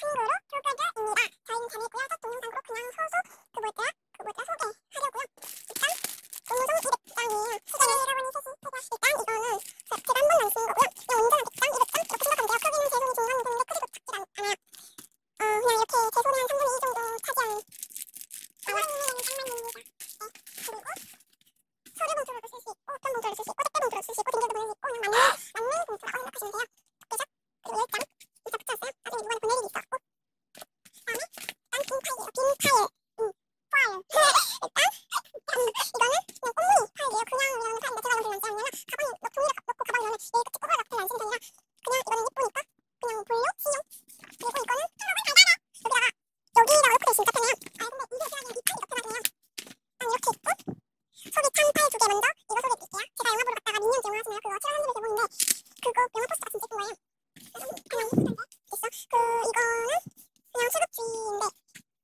흥구로 표결입니다. 저희는 재미있고요. 첫 동영상으로 그냥 서서 그 뭐더라 소개하려고요. 일단 동종 200장이에요. 시간을 여러분이 셋이 일단 이거는 제가 한 번만 쓰는 거고요. 이 온전한 100장, 200장 이렇게 생각하면 돼요. 크기는 제 손이 중간이 되는데 크기도 작지 않아요. 그냥 이렇게 제 손의 한 3분의 2 정도 차지하는 짱만입니다. 네. 그리고 서류 봉투로도 쓸 수 있고 어떤 봉투로 쓸 수 있고 택배 봉투로 쓸 수 있고 딩글도 보낼 수 있고 그냥 만능 봉투라고 생각하시면 돼요. 그죠? 그리고 10장 진짜 붙였어요. 나중에 누구한테 보낼 일이 있어. 그다음에 일단 빈 파일이에요. 빈 파일. 파일. 일단 이거는 그냥 꽃무늬 파일이에요. 그냥 이런 파일인데 제가 이걸 왜 안 쓰냐면 가방에 종이를 넣고 가방에 넣으면 얘 끝이 꼬라가 별로 안 쓰는 편이라 그냥 이거는 예쁘니까 그냥 볼로 신용. 그리고 이거는 여기다가 넣을 때 진짜 편해요. 근데 이게 그냥 이 파일이 더 편하긴 해요. 일단 이렇게 있고 소개 참 파일 2개 먼저 이거 소개해드릴게요. 제가 영화 보러 갔다가 미니언즈 영화 하시나요? 그거 7월 30일에 보는데 그거 영화 포스터가 진짜 예쁜 거예요. 그냥 예쁘던데 있어. 이거는 그냥 수급지인데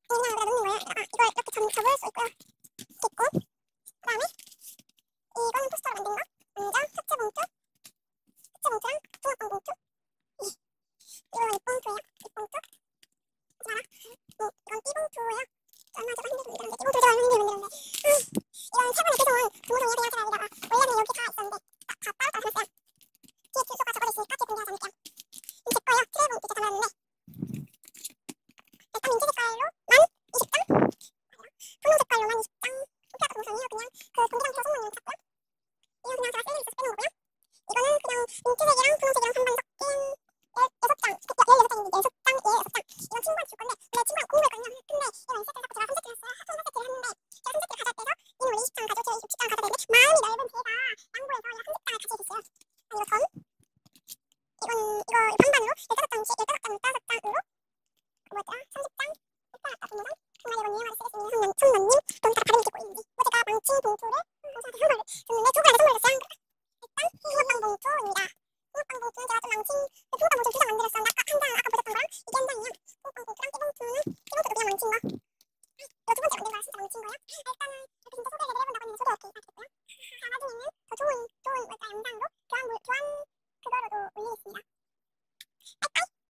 그냥 여기다 놓는 거예요. 이걸 이렇게 접을 수 있고요. 이렇게 있고 그다음에 이거는 포스터로 만든 거 먼저 삭제 봉투랑 붕어빵 봉투 이거 입 봉투예요. 입 봉투 하지 마라. 이건 띠 봉투예요. 얼마 전에 힘들고 이러는데 띠 봉투 제가 얼마 힘들고 이러는데 이건 최근에 배송한 동호동이야 그냥 제가 여기다가 원래는 여기 다 있었는데 다 따로 놨어요. 뒤에 주소가 적어져 있으니까 뒤에 공개하지 않을게요. 제 거예요. 트레이 봉투 제가 달았는데 일단 민지 색깔로만 20장 분홍 색깔로만 20장 호피아 동선이에요. 그냥 그 동기랑 펴서 선물용 샀고요. 이건 그냥 제가 세일에 있어서 빼는 거고요. 이거는 그냥 민트색이랑 분홍색이랑 반반 섞인 16장 16장인데 6장 이건 친구한테 줄 건데 근데 친구랑 공부했거든요. 근데 이거 인쇄 자꾸 제가 삼색지를 했어요. 하도 삼색지를 했는데 제가 삼색지를 가져야 돼서 이는 원래 20장 가져 제가 60장 가져야 되는데 마음이 넓은 제가 양보해서 이 삼색장을 가져야겠어요. 이거 전 이거 반반으로 15장씩 15장 15장으로 뭐였더라? 30장 뽑아놨다 동영상 정말 이건 유행어를 쓰겠습니다. 손님 돈 다 다른 게 보이는지 제가 망친 봉투를 저한테 선물을 줬는데 두 가지 선물을 줬어요. 일단 붕어빵 봉투입니다. 붕어빵 봉투는 제가 좀 망친 붕어빵 봉투 2장 만들었었는데 아까 보셨던 거랑 이게 한 장이에요. 붕어빵 봉투랑 띠봉투도 그냥 망친 거 이거 두 번째 만든 거라 진짜 망친 거예요. 일단은 이렇게 진짜 소개를 해본다고 했는데 소개 이렇게 해봤고요. 나중에는 더 좋은 영상으로 교환 그거로도 올리겠습니다.